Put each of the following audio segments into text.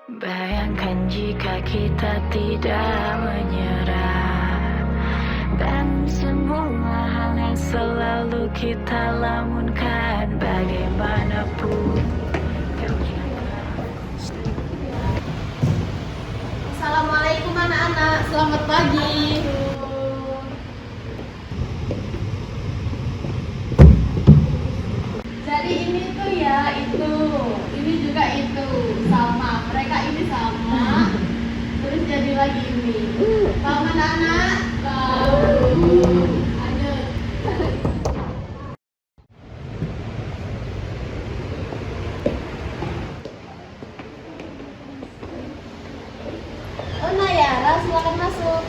Bayangkan jika kita tidak menyerah, dan semua hal yang selalu kita lamunkan bagaimanapun. Assalamualaikum anak-anak, selamat pagi. Jadi ini tuh ya, ini juga itu, sama. Mereka ini sama, terus jadi lagi ini. Paham anak-anak? Tahu. Ayo. Oh Nayara, silakan masuk.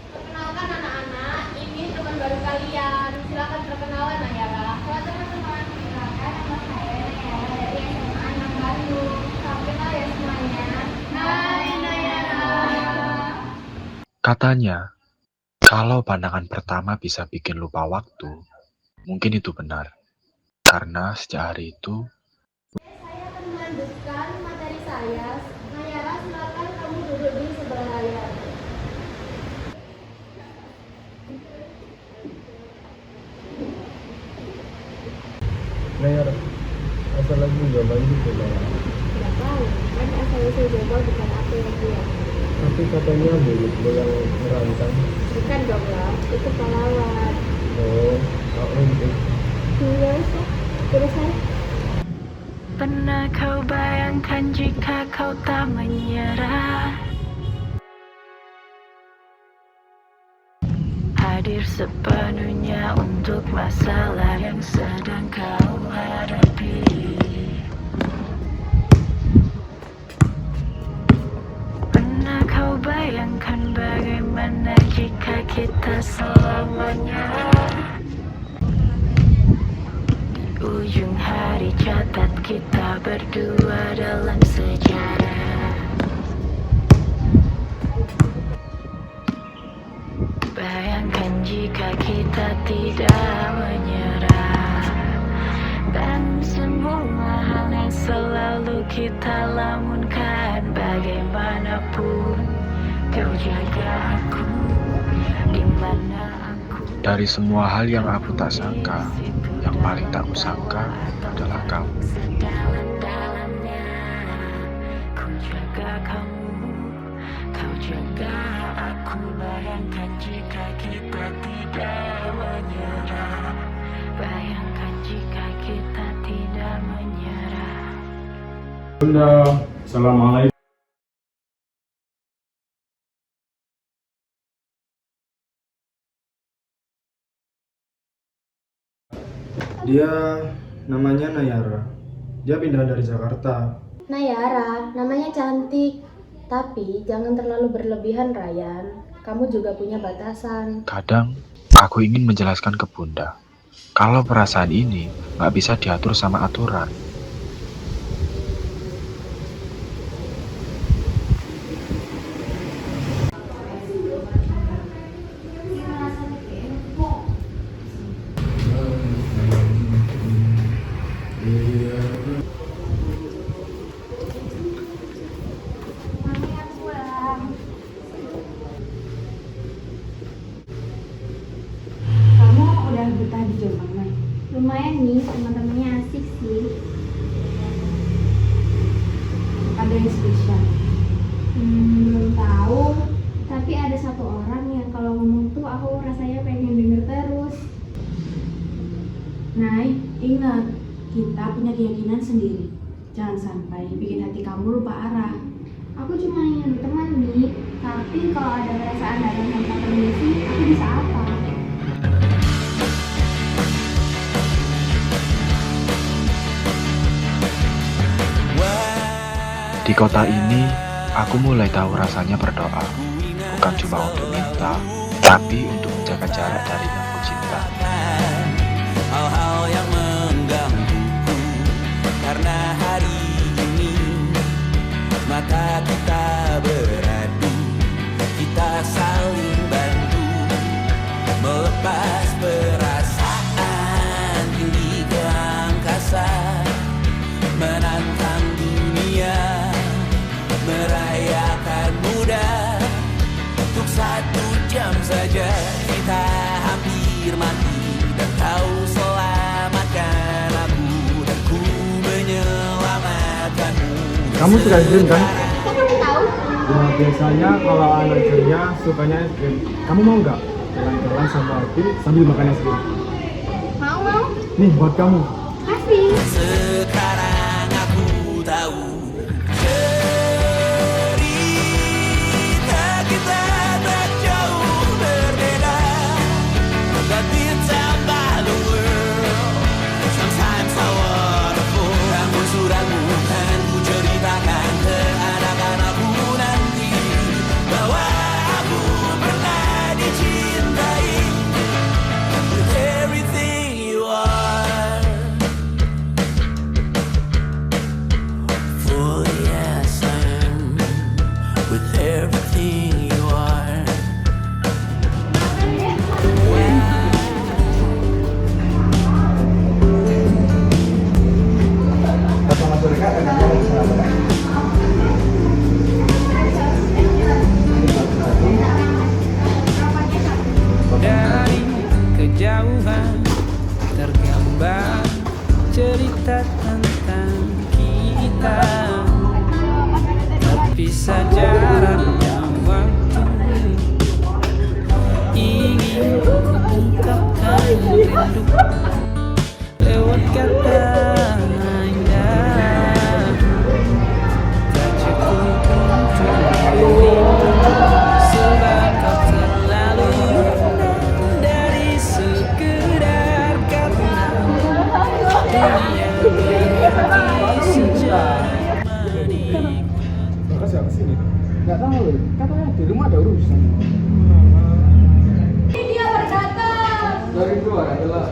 Perkenalkan anak-anak, ini teman baru kalian. Silakan perkenalan Nayara. Halo teman-teman, perkenalkan nama saya Nayara dari SMA Anak Baru. Sampailah ya semuanya. Hai Nayara. Katanya, kalau pandangan pertama bisa bikin lupa waktu, mungkin itu benar. Karena sejak hari itu, Saya akan melanjutkan materi saya. Nayara, silakan kamu duduk di sebelah layar. Nayara, asal lagi jawaban gitu Nayara. Tidak tahu, kan asal-usul Jawa bukan aku yang buat. Tapi katanya Bu yang merancang. Bukan dong lah, itu pahlawan. Oh, itu. Iya, terus saya. Pernah kau bayangkan jika kau tak menyerah, hadir sepenuhnya untuk masalah yang sedang kau hadapi. Pernah kau bayangkan bagaimana jika kita selamanya di ujung hari catat kita berdua dalam sejarah. Bayangkan jika kita tidak menyerah, dan semua hal yang selalu kita lamunkan bagaimanapun. Kau jaga aku di mana aku. dari semua hal yang aku tak sangka, yang paling tak kusangka adalah kamu. Sedalam-dalamnya ku jaga kamu, kau jaga aku. Bayangkan jika kita tidak menyerah, bayangkan jika kita tidak menyerah. Bunda, assalamualaikum. Dia namanya Nayara. Dia pindah dari Jakarta. Nayara, namanya cantik. Tapi jangan terlalu berlebihan, Ryan. Kamu juga punya batasan. Kadang, aku ingin menjelaskan ke Bunda, kalau perasaan ini nggak bisa diatur sama aturan. Kamu udah betah di Jombang, Nay? Lumayan nih, teman-temannya asik sih. Ada yang spesial? Belum tahu. Tapi ada satu orang yang kalau ngomong tuh aku rasanya pengen denger terus. Nay, ingat, kita punya keyakinan sendiri. Jangan sampai bikin hati kamu lupa arah. Aku cuma ingin teman nih. Tapi kalau ada perasaan datang tanpa permisi, aku bisa apa? Di kota ini, aku mulai tahu rasanya berdoa, bukan cuma untuk minta, tapi untuk menjaga jarak dari yang kucinta. Hal-hal yang menggangguku, karena hari ini mata kita beradu, kita saling bantu melepas perasaan tinggi ke angkasa. Kamu suka es krim kan? Kok kamu tahu? Ya biasanya kalau anak ceria sukanya es krim. Kamu mau nggak jalan-jalan sama aku sambil makan es krim? Mau. Nih buat kamu. Kasih. Sekarang aku tahu cerita kita tak jauh berbeda. But ditambah the world. Sometimes I wanna fall. Namun suratmu kan ku ceritakan ke anak-anakku nanti bahwa aku pernah dicintai with everything you are. For yes I am with everything you are. Dari kejauhan tergambar cerita tentang kita, terpisah jaraknya waktu. Ingin ungkapkan rindu lewat kata indah, tak cukup untuk dirimu sebab kau terlalu dari sekedar kata. Dunia berhenti sejak menikmati. Makasih apa sini? Nggak tahu. Katanya di rumah ada urusan. Ini dia berkata. Dari luar adalah.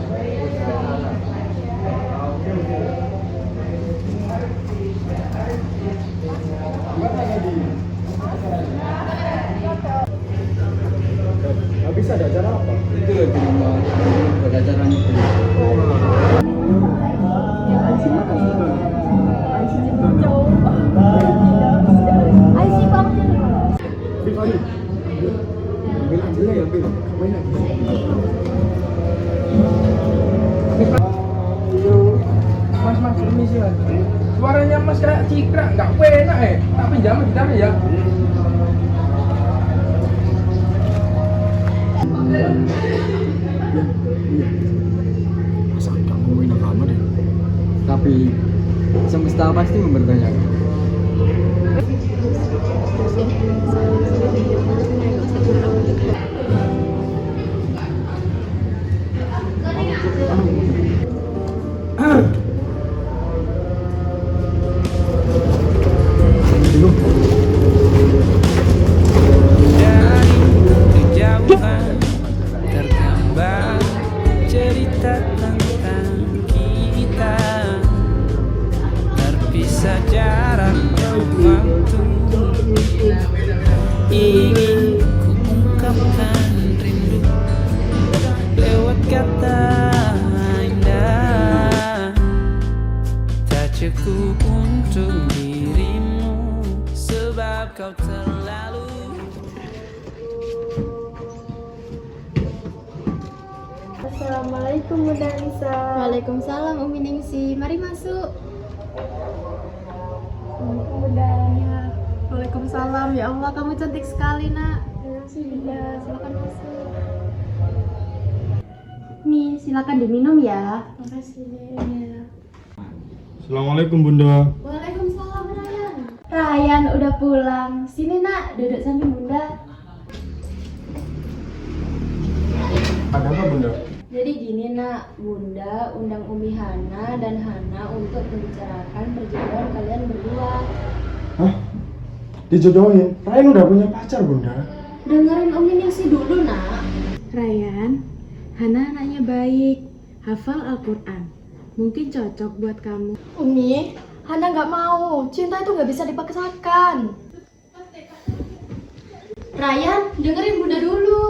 Habis ada acara apa? Itu di rumah ada acaranya. Aisy banget. Fifani. Ambil aja lah ya, ambil. Ngapain lagi? Mas, permisi mas. Suaranya mas kayak cikrak, nggak enak tak pinjam gitarnya ya. Masa kita ngomongin agama deh? Tapi semesta pasti mempertanyakan. Dari kejauhan tergambar cerita tentang kita, terpisah jaraknya waktu. Ingin ku ungkapkan rindu lewat kata indah, tak cukup untuk dirimu sebab kau terlalu. Assalamualaikum Bunda Nisa. Waalaikumsalam Umi Ningsi. Mari masuk. Bunda. Waalaikumsalam. Ya Allah, kamu cantik sekali, Nak. Ya, silakan masuk. Nih, silakan diminum ya. Makasih. Ya. Assalamualaikum Bunda. Waalaikumsalam Ryan. Ryan udah pulang. Sini Nak, duduk samping Bunda. Ada apa Bunda? Jadi gini Nak, Bunda undang Umi Hana dan Hana untuk membicarakan perjodohan kalian berdua. Hah? Dijodohin? Ryan udah punya pacar Bunda. Dengerin Umi Ningsi dulu Nak. Ryan, Hana anaknya baik, hafal Al-Quran. Mungkin cocok buat kamu. Umi, Hana nggak mau. Cinta itu nggak bisa dipaksakan. Ryan, dengerin Bunda dulu.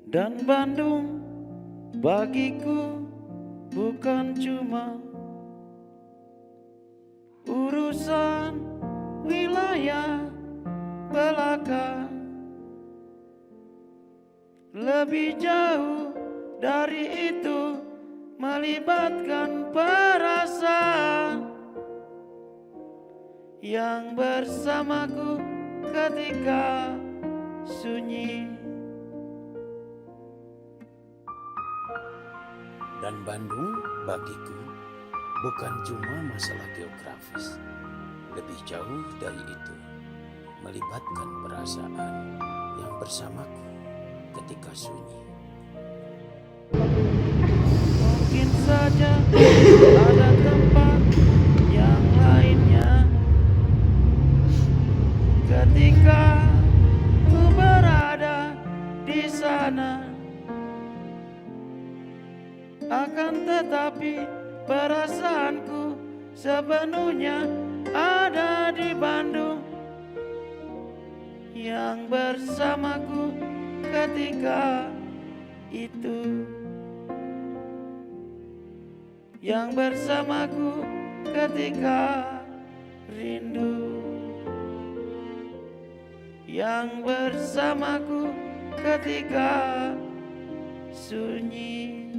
Dan Bandung bagiku bukan cuma urusan wilayah belaka, lebih jauh dari itu melibatkan perasaan yang bersamaku ketika sunyi. Dan Bandung bagiku bukan cuma masalah geografis, lebih jauh dari itu melibatkan perasaan yang bersamaku ketika sunyi. Mungkin saja ada tempat yang lainnya ketika ku berada di sana. Akan tetapi perasaanku sepenuhnya ada di Bandung yang bersamaku ketika itu, yang bersamaku ketika rindu, yang bersamaku ketika sunyi.